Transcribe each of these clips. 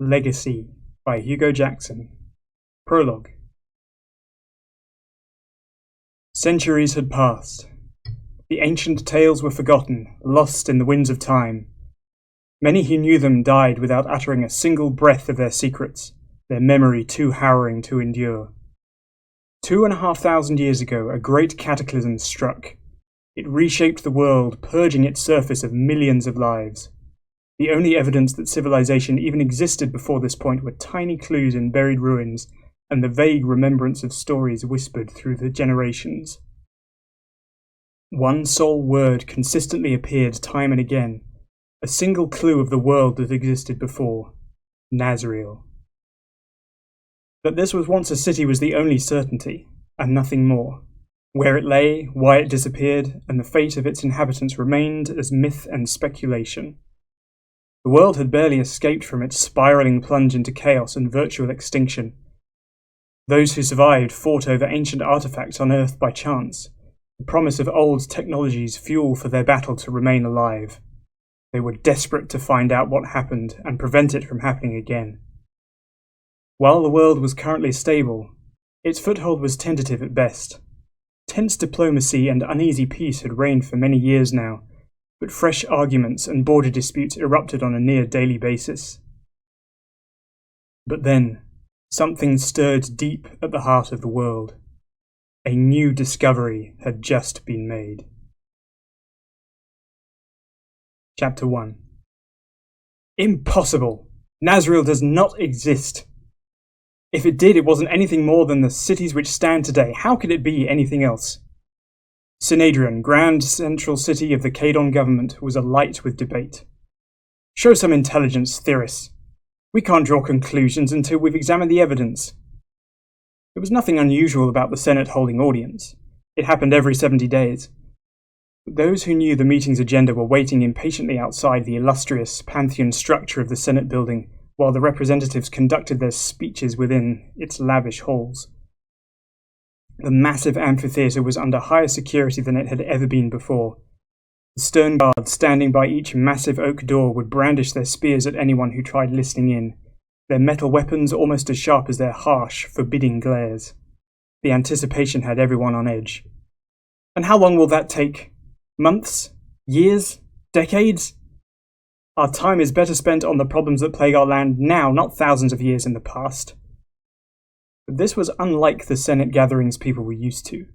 Legacy by Hugo Jackson. Prologue. Centuries had passed. The ancient tales were forgotten, lost in the winds of time. Many who knew them died without uttering a single breath of their secrets, their memory too harrowing to endure. 2,500 years ago, a great cataclysm struck. It reshaped the world, purging its surface of millions of lives. The only evidence that civilization even existed before this point were tiny clues in buried ruins and the vague remembrance of stories whispered through the generations. One sole word consistently appeared time and again, a single clue of the world that existed before: Nazreal. That this was once a city was the only certainty, and nothing more. Where it lay, why it disappeared, and the fate of its inhabitants remained as myth and speculation. The world had barely escaped from its spiraling plunge into chaos and virtual extinction. Those who survived fought over ancient artifacts unearthed by chance, the promise of old technologies fuel for their battle to remain alive. They were desperate to find out what happened and prevent it from happening again. While the world was currently stable, its foothold was tentative at best. Tense diplomacy and uneasy peace had reigned for many years now, but fresh arguments and border disputes erupted on a near-daily basis. But then, something stirred deep at the heart of the world. A new discovery had just been made. Chapter 1. Impossible! Nazreal does not exist! If it did, it wasn't anything more than the cities which stand today. How could it be anything else? Synedrion, grand central city of the Cadon government, was alight with debate. Show some intelligence, theorists. We can't draw conclusions until we've examined the evidence. There was nothing unusual about the Senate holding audience. It happened every 70 days. But those who knew the meeting's agenda were waiting impatiently outside the illustrious Pantheon structure of the Senate building, while the representatives conducted their speeches within its lavish halls. The massive amphitheatre was under higher security than it had ever been before. The stern guards standing by each massive oak door would brandish their spears at anyone who tried listening in, their metal weapons almost as sharp as their harsh, forbidding glares. The anticipation had everyone on edge. And how long will that take? Months? Years? Decades? Our time is better spent on the problems that plague our land now, not thousands of years in the past. But this was unlike the Senate gatherings people were used to.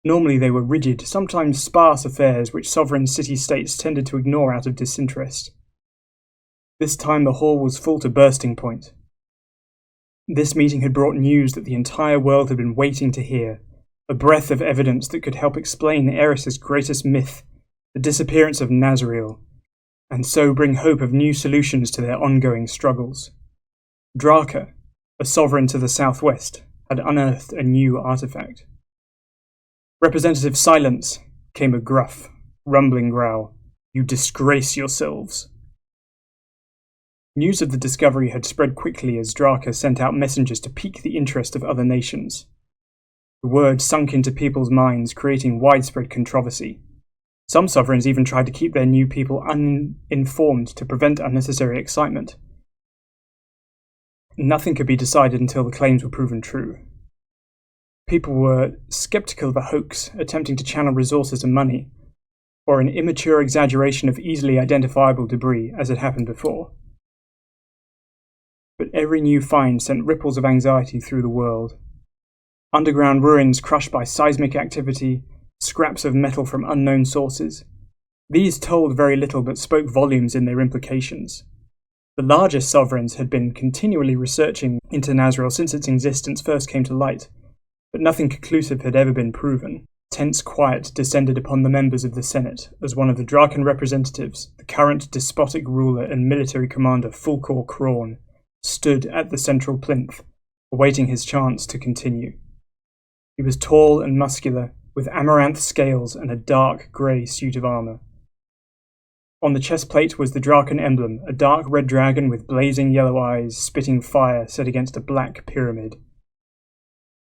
Normally they were rigid, sometimes sparse affairs which sovereign city-states tended to ignore out of disinterest. This time the hall was full to bursting point. This meeting had brought news that the entire world had been waiting to hear, a breath of evidence that could help explain Eris's greatest myth, the disappearance of Nazreal, and so bring hope of new solutions to their ongoing struggles. Dhraka, a sovereign to the southwest, had unearthed a new artifact. Representative Silence, came a gruff, rumbling growl. You disgrace yourselves. News of the discovery had spread quickly as Dhraka sent out messengers to pique the interest of other nations. The word sunk into people's minds, creating widespread controversy. Some sovereigns even tried to keep their new people uninformed to prevent unnecessary excitement. Nothing could be decided until the claims were proven true. People were skeptical of a hoax attempting to channel resources and money, or an immature exaggeration of easily identifiable debris as had happened before. But every new find sent ripples of anxiety through the world. Underground ruins crushed by seismic activity, scraps of metal from unknown sources. These told very little but spoke volumes in their implications. The largest sovereigns had been continually researching into Nazreal since its existence first came to light, but nothing conclusive had ever been proven. Tense quiet descended upon the members of the Senate as one of the Draken representatives, the current despotic ruler and military commander Fulcor Krawn, stood at the central plinth, awaiting his chance to continue. He was tall and muscular, with amaranth scales and a dark grey suit of armour. On the chest plate was the Draken emblem, a dark red dragon with blazing yellow eyes spitting fire set against a black pyramid.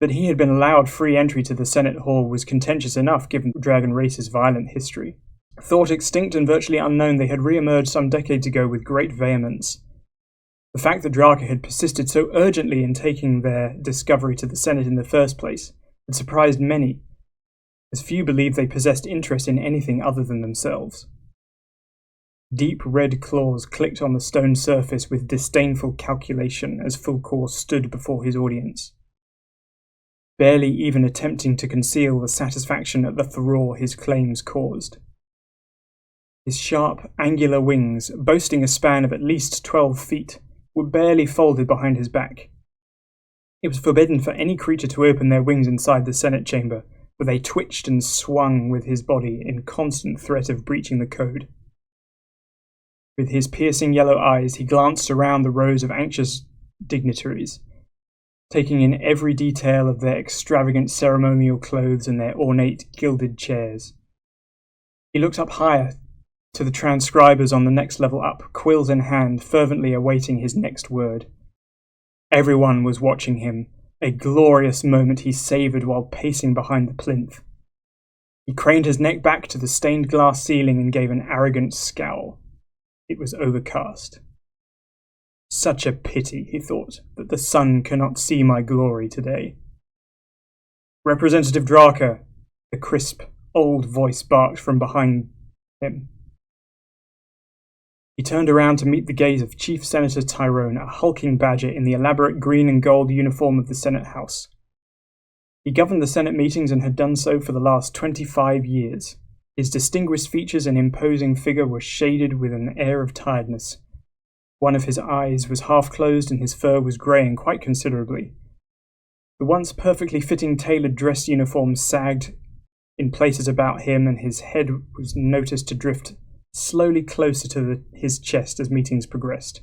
That he had been allowed free entry to the Senate Hall was contentious enough given the dragon race's violent history. Thought extinct and virtually unknown, they had re-emerged some decades ago with great vehemence. The fact that Dhraka had persisted so urgently in taking their discovery to the Senate in the first place had surprised many, as few believed they possessed interest in anything other than themselves. Deep red claws clicked on the stone surface with disdainful calculation as Fulcor stood before his audience, barely even attempting to conceal the satisfaction at the furore his claims caused. His sharp, angular wings, boasting a span of at least 12 feet, were barely folded behind his back. It was forbidden for any creature to open their wings inside the Senate chamber, where they twitched and swung with his body in constant threat of breaching the code. With his piercing yellow eyes, he glanced around the rows of anxious dignitaries, taking in every detail of their extravagant ceremonial clothes and their ornate gilded chairs. He looked up higher to the transcribers on the next level up, quills in hand, fervently awaiting his next word. Everyone was watching him, a glorious moment he savoured while pacing behind the plinth. He craned his neck back to the stained glass ceiling and gave an arrogant scowl. It was overcast. Such a pity, he thought, that the sun cannot see my glory today. Representative Dhraka, the crisp, old voice barked from behind him. He turned around to meet the gaze of Chief Senator Tyrone, a hulking badger in the elaborate green and gold uniform of the Senate House. He governed the Senate meetings and had done so for the last 25 years. His distinguished features and imposing figure were shaded with an air of tiredness. One of his eyes was half closed and his fur was greying quite considerably. The once perfectly fitting tailored dress uniform sagged in places about him, and his head was noticed to drift slowly closer to his chest as meetings progressed.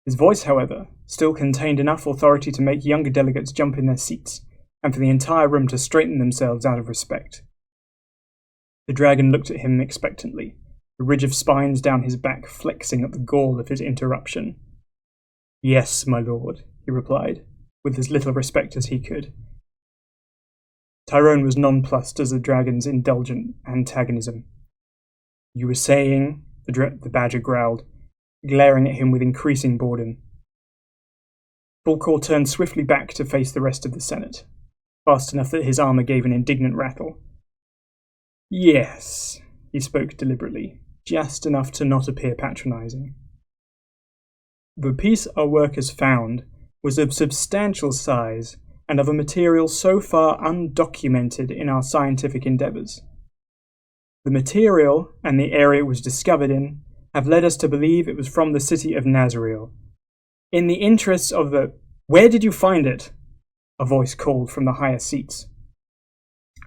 His voice, however, still contained enough authority to make younger delegates jump in their seats, and for the entire room to straighten themselves out of respect. The dragon looked at him expectantly, the ridge of spines down his back flexing at the gall of his interruption. "Yes, my lord," he replied, with as little respect as he could. Tyrone was nonplussed as the dragon's indulgent antagonism. "You were saying," the badger growled, glaring at him with increasing boredom. Fulcor turned swiftly back to face the rest of the Senate, fast enough that his armor gave an indignant rattle. "Yes," he spoke deliberately, just enough to not appear patronizing. "The piece our workers found was of substantial size and of a material so far undocumented in our scientific endeavors. The material and the area it was discovered in have led us to believe it was from the city of Nazreal. In the interests of the—" "Where did you find it?" a voice called from the higher seats.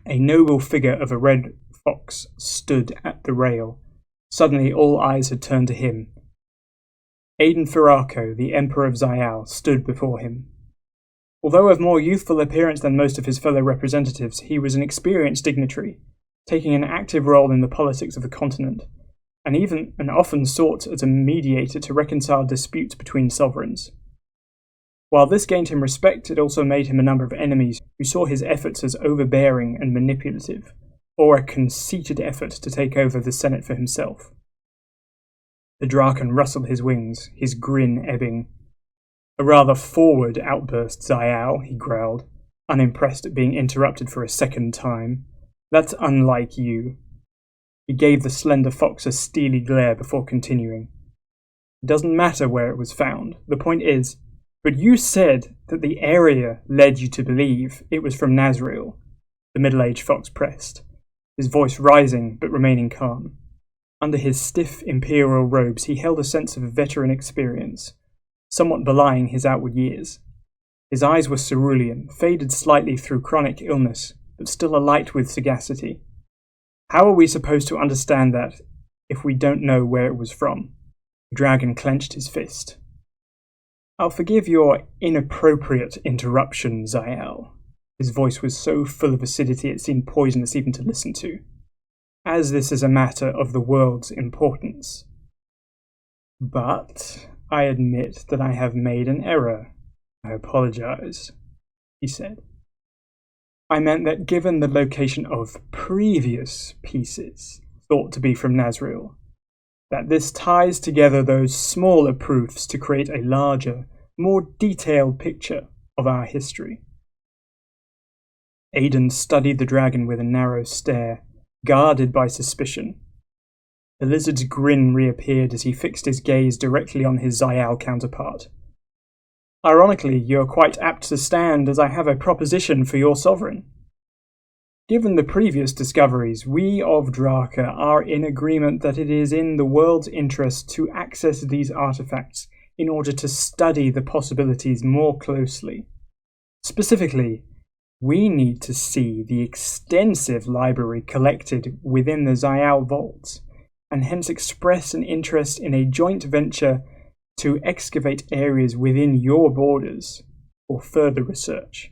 A noble figure of a red fox stood at the rail. Suddenly all eyes had turned to him. Faria Phiraco, the Emperor of Xayall, stood before him. Although of more youthful appearance than most of his fellow representatives, he was an experienced dignitary, taking an active role in the politics of the continent, and often sought as a mediator to reconcile disputes between sovereigns. While this gained him respect, it also made him a number of enemies who saw his efforts as overbearing and manipulative, or a conceited effort to take over the Senate for himself. The Draken rustled his wings, his grin ebbing. "A rather forward outburst, Xayall," he growled, unimpressed at being interrupted for a second time. "That's unlike you." He gave the slender fox a steely glare before continuing. "It doesn't matter where it was found. The point is, but you said that the area led you to believe it was from Nazreal," the middle-aged fox pressed, his voice rising but remaining calm. Under his stiff imperial robes he held a sense of veteran experience, somewhat belying his outward years. His eyes were cerulean, faded slightly through chronic illness, but still alight with sagacity. "How are we supposed to understand that if we don't know where it was from?" The dragon clenched his fist. "I'll forgive your inappropriate interruption, Xayall." His voice was so full of acidity it seemed poisonous even to listen to. "As this is a matter of the world's importance. But I admit that I have made an error. I apologize," he said. "I meant that given the location of previous pieces thought to be from Nazreal, that this ties together those smaller proofs to create a larger, more detailed picture of our history. Aiden studied the dragon with a narrow stare, guarded by suspicion. The lizard's grin reappeared as he fixed his gaze directly on his Xayall counterpart. Ironically, you are quite apt to stand, as I have a proposition for your sovereign. Given the previous discoveries, we of Dhraka are in agreement that it is in the world's interest to access these artifacts in order to study the possibilities more closely. Specifically, we need to see the extensive library collected within the Xayall vaults, and hence express an interest in a joint venture to excavate areas within your borders for further research.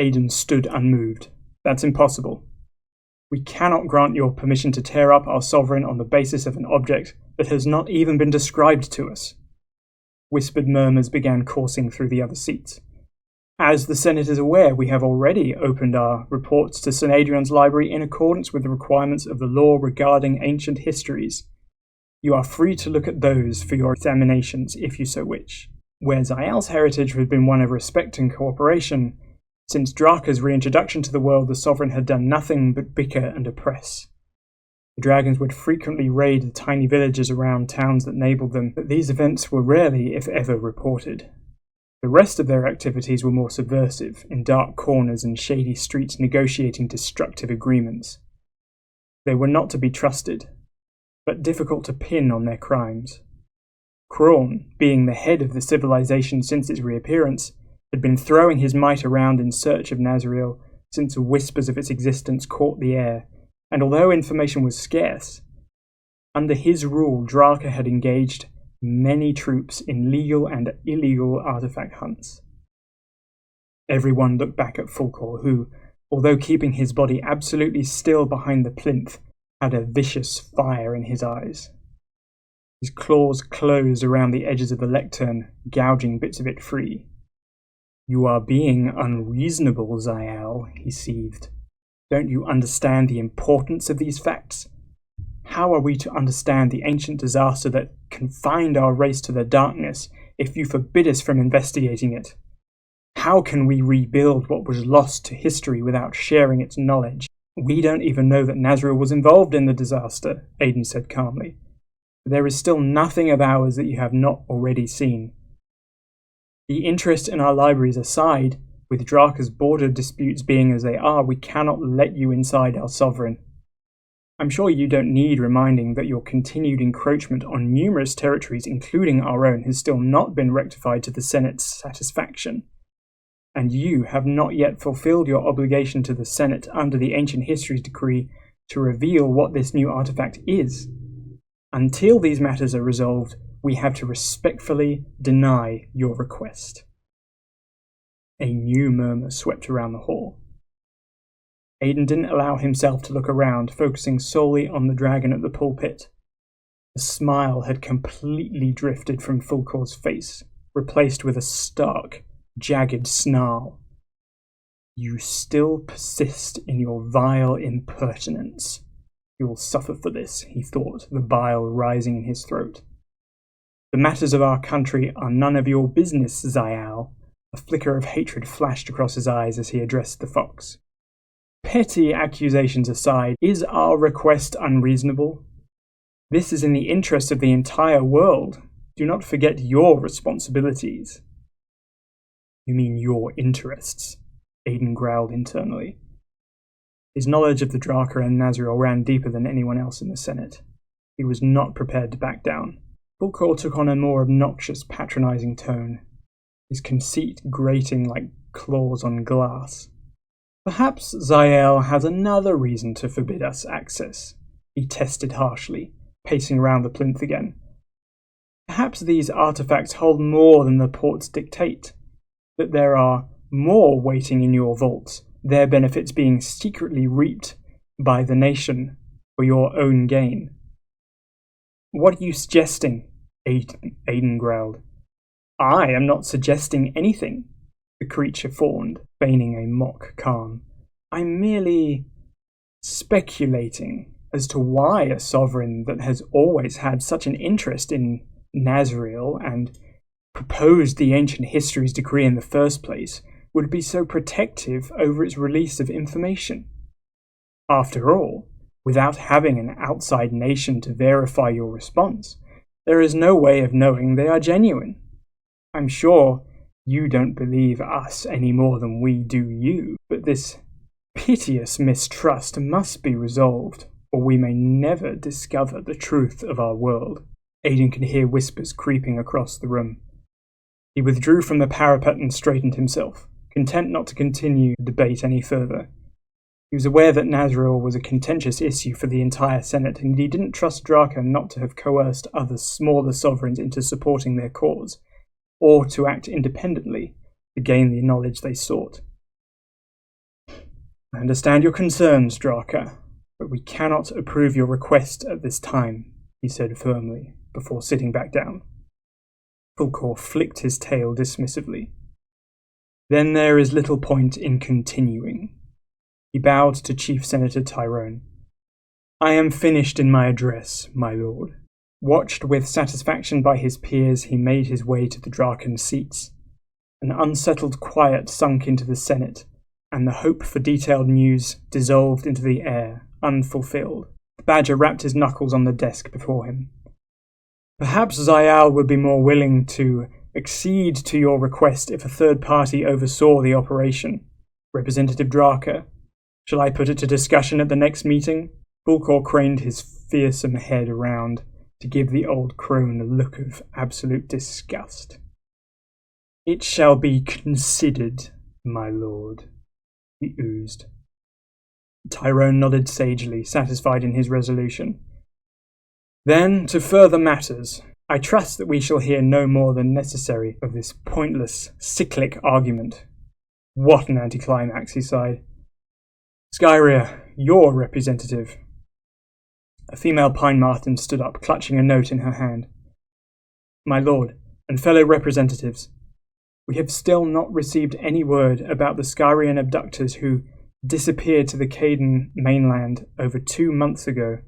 Aiden stood unmoved. That's impossible. We cannot grant your permission to tear up our sovereign on the basis of an object that has not even been described to us. Whispered murmurs began coursing through the other seats. As the Senate is aware, we have already opened our reports to Synadrion's library in accordance with the requirements of the law regarding ancient histories. You are free to look at those for your examinations if you so wish. Where Xayall's heritage has been one of respect and cooperation, since Dhraka's reintroduction to the world, the sovereign had done nothing but bicker and oppress. The dragons would frequently raid the tiny villages around towns that neighbored them, but these events were rarely, if ever, reported. The rest of their activities were more subversive, in dark corners and shady streets negotiating destructive agreements. They were not to be trusted, but difficult to pin on their crimes. Kraun, being the head of the civilization since its reappearance, had been throwing his might around in search of Nazreal since whispers of its existence caught the air, and although information was scarce, under his rule Dhraka had engaged many troops in legal and illegal artifact hunts. Everyone looked back at Fulcor, who, although keeping his body absolutely still behind the plinth, had a vicious fire in his eyes. His claws closed around the edges of the lectern, gouging bits of it free. "You are being unreasonable, Xayall," he seethed. "Don't you understand the importance of these facts? How are we to understand the ancient disaster that confined our race to the darkness if you forbid us from investigating it? How can we rebuild what was lost to history without sharing its knowledge?" "We don't even know that Nazreal was involved in the disaster," Aiden said calmly. "There is still nothing of ours that you have not already seen. The interest in our libraries aside, with Dhraka's border disputes being as they are, we cannot let you inside our sovereign. I'm sure you don't need reminding that your continued encroachment on numerous territories, including our own, has still not been rectified to the Senate's satisfaction. And you have not yet fulfilled your obligation to the Senate under the Ancient Histories Decree to reveal what this new artifact is. Until these matters are resolved, we have to respectfully deny your request." A new murmur swept around the hall. Aiden didn't allow himself to look around, focusing solely on the dragon at the pulpit. The smile had completely drifted from Fulcor's face, replaced with a stark, jagged snarl. "You still persist in your vile impertinence. You will suffer for this," he thought, the bile rising in his throat. "The matters of our country are none of your business, Xayall." A flicker of hatred flashed across his eyes as he addressed the fox. "Petty accusations aside, is our request unreasonable? This is in the interest of the entire world. Do not forget your responsibilities." "You mean your interests," Aiden growled internally. His knowledge of the Dhraka and Nazreal ran deeper than anyone else in the Senate. He was not prepared to back down. Fulcor took on a more obnoxious, patronizing tone, his conceit grating like claws on glass. "Perhaps Xayall has another reason to forbid us access," he tested harshly, pacing around the plinth again. "Perhaps these artifacts hold more than the ports dictate, that there are more waiting in your vaults, their benefits being secretly reaped by the nation for your own gain." "What are you suggesting?" Aiden growled. "I am not suggesting anything," the creature fawned, feigning a mock calm. "I'm merely speculating as to why a sovereign that has always had such an interest in Nazreal and proposed the ancient histories decree in the first place would be so protective over its release of information. After all, without having an outside nation to verify your response, there is no way of knowing they are genuine. I'm sure you don't believe us any more than we do you, but this piteous mistrust must be resolved, or we may never discover the truth of our world. Aiden could hear whispers creeping across the room. He withdrew from the parapet and straightened himself, content not to continue the debate any further. He was aware that Nazreal was a contentious issue for the entire Senate, and he didn't trust Dhraka not to have coerced other smaller sovereigns into supporting their cause, or to act independently to gain the knowledge they sought. I understand your concerns, Dhraka, but we cannot approve your request at this time, he said firmly, before sitting back down. Fulcor flicked his tail dismissively. Then there is little point in continuing. He bowed to Chief Senator Tyrone. I am finished in my address, my lord. Watched with satisfaction by his peers, he made his way to the Draken seats. An unsettled quiet sunk into the Senate, and the hope for detailed news dissolved into the air, unfulfilled. The Badger rapped his knuckles on the desk before him. Perhaps Xayall would be more willing to accede to your request if a third party oversaw the operation. Representative Dhraka, shall I put it to discussion at the next meeting? Fulcor craned his fearsome head around to give the old crone a look of absolute disgust. It shall be considered, my lord, he oozed. Tyrone nodded sagely, satisfied in his resolution. Then, to further matters, I trust that we shall hear no more than necessary of this pointless, cyclic argument. What an anticlimax, he sighed. Skyria, your representative. A female pine marten stood up, clutching a note in her hand. My lord, and fellow representatives, we have still not received any word about the Skyrian abductors who disappeared to the Caden mainland over 2 months ago.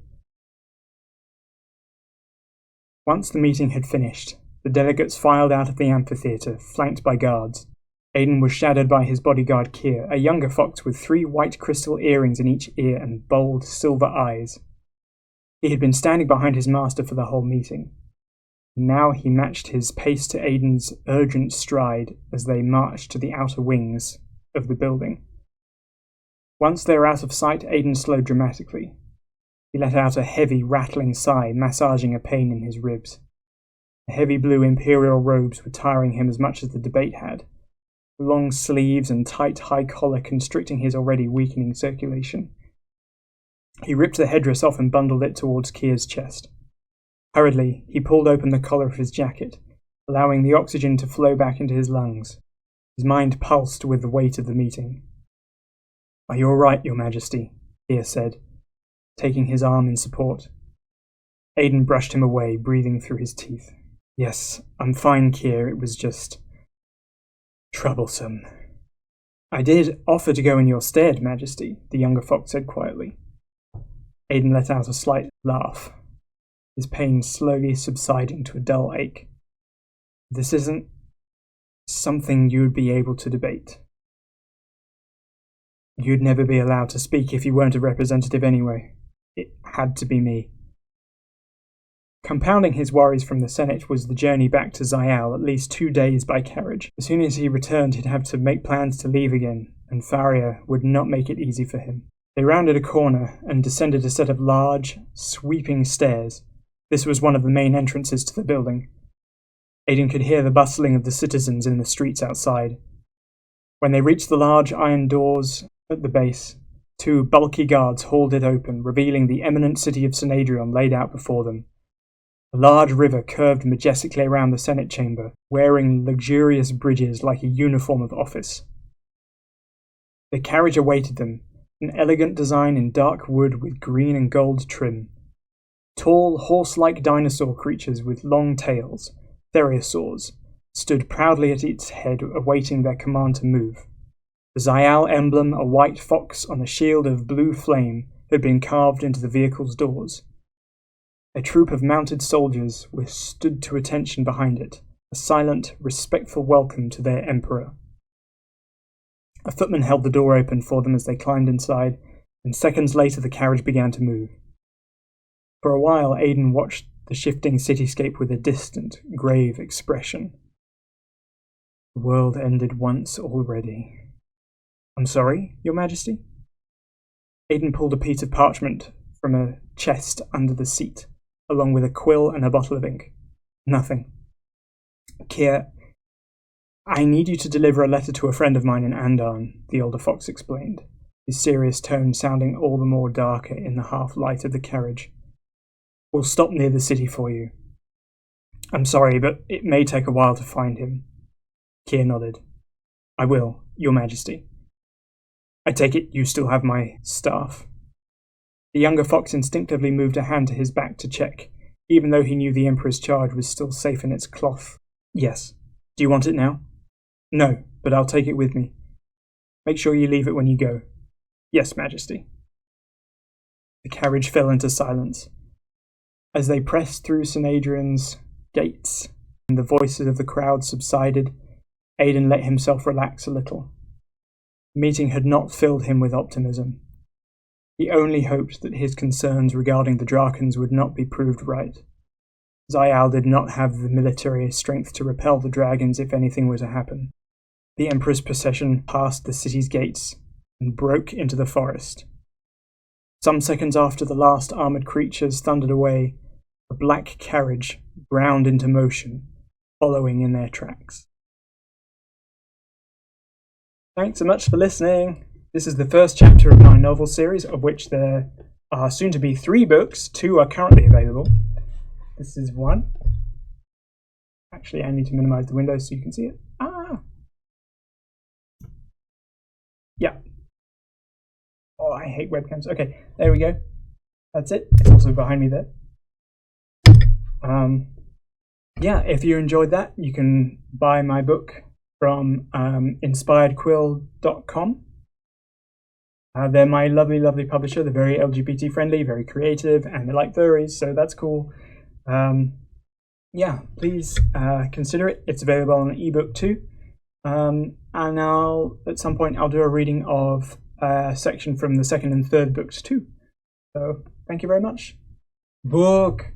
Once the meeting had finished, the delegates filed out of the amphitheatre, flanked by guards. Aiden was shadowed by his bodyguard Kier, a younger fox with 3 white crystal earrings in each ear and bold silver eyes. He had been standing behind his master for the whole meeting. Now he matched his pace to Aiden's urgent stride as they marched to the outer wings of the building. Once they were out of sight, Aiden slowed dramatically. He let out a heavy, rattling sigh, massaging a pain in his ribs. The heavy blue imperial robes were tiring him as much as the debate had, long sleeves and tight high collar constricting his already weakening circulation. He ripped the headdress off and bundled it towards Kier's chest. Hurriedly, he pulled open the collar of his jacket, allowing the oxygen to flow back into his lungs. His mind pulsed with the weight of the meeting. Are you all right, Your Majesty? Kier said, taking his arm in support. Aiden brushed him away, breathing through his teeth. Yes, I'm fine, Kier. It was just troublesome. I did offer to go in your stead, Majesty, the younger fox said quietly. Aiden let out a slight laugh, his pain slowly subsiding to a dull ache. This isn't something you would be able to debate. You'd never be allowed to speak if you weren't a representative anyway. It had to be me. Compounding his worries from the Senate was the journey back to Xayall, at least 2 days by carriage. As soon as he returned, he'd have to make plans to leave again, and Faria would not make it easy for him. They rounded a corner and descended a set of large, sweeping stairs. This was one of the main entrances to the building. Aiden could hear the bustling of the citizens in the streets outside. When they reached the large iron doors at the base, 2 bulky guards hauled it open, revealing the eminent city of Synedrion laid out before them. A large river curved majestically around the Senate chamber, wearing luxurious bridges like a uniform of office. The carriage awaited them, an elegant design in dark wood with green and gold trim. Tall, horse-like dinosaur creatures with long tails, therosaurs, stood proudly at its head awaiting their command to move. The Xayall emblem, a white fox on a shield of blue flame, had been carved into the vehicle's doors. A troop of mounted soldiers were stood to attention behind it, a silent, respectful welcome to their emperor. A footman held the door open for them as they climbed inside, and seconds later the carriage began to move. For a while, Aidan watched the shifting cityscape with a distant, grave expression. The world ended once already. I'm sorry, Your Majesty? Aidan pulled a piece of parchment from a chest under the seat, along with a quill and a bottle of ink. Nothing. Kier, I need you to deliver a letter to a friend of mine in Andarn, the older fox explained, his serious tone sounding all the more darker in the half-light of the carriage. We'll stop near the city for you. I'm sorry, but it may take a while to find him. Kier nodded. I will, Your Majesty. I take it you still have my staff. The younger fox instinctively moved a hand to his back to check, even though he knew the Emperor's charge was still safe in its cloth. Yes. Do you want it now? No, but I'll take it with me. Make sure you leave it when you go. Yes, Majesty. The carriage fell into silence. As they pressed through Synadrian's gates and the voices of the crowd subsided, Aidan let himself relax a little. The meeting had not filled him with optimism. He only hoped that his concerns regarding the Drakans would not be proved right. Xayall did not have the military strength to repel the dragons if anything were to happen. The Emperor's procession passed the city's gates and broke into the forest. Some seconds after the last armoured creatures thundered away, a black carriage ground into motion, following in their tracks. Thanks so much for listening. This is the first chapter of my novel series, of which there are soon to be 3 books. 2 are currently available. This is 1. Actually, I need to minimize the window so you can see it. Yeah. Oh, I hate webcams. Okay, there we go. That's it. It's also behind me there. Yeah, if you enjoyed that, you can buy my book from inspiredquill.com. They're my lovely, lovely publisher. They're very LGBT friendly, very creative, and they like furries, so that's cool. Yeah, please consider it. It's available on ebook too. And at some point I'll do a reading of a section from the 2nd and 3rd books too. So thank you very much. Book.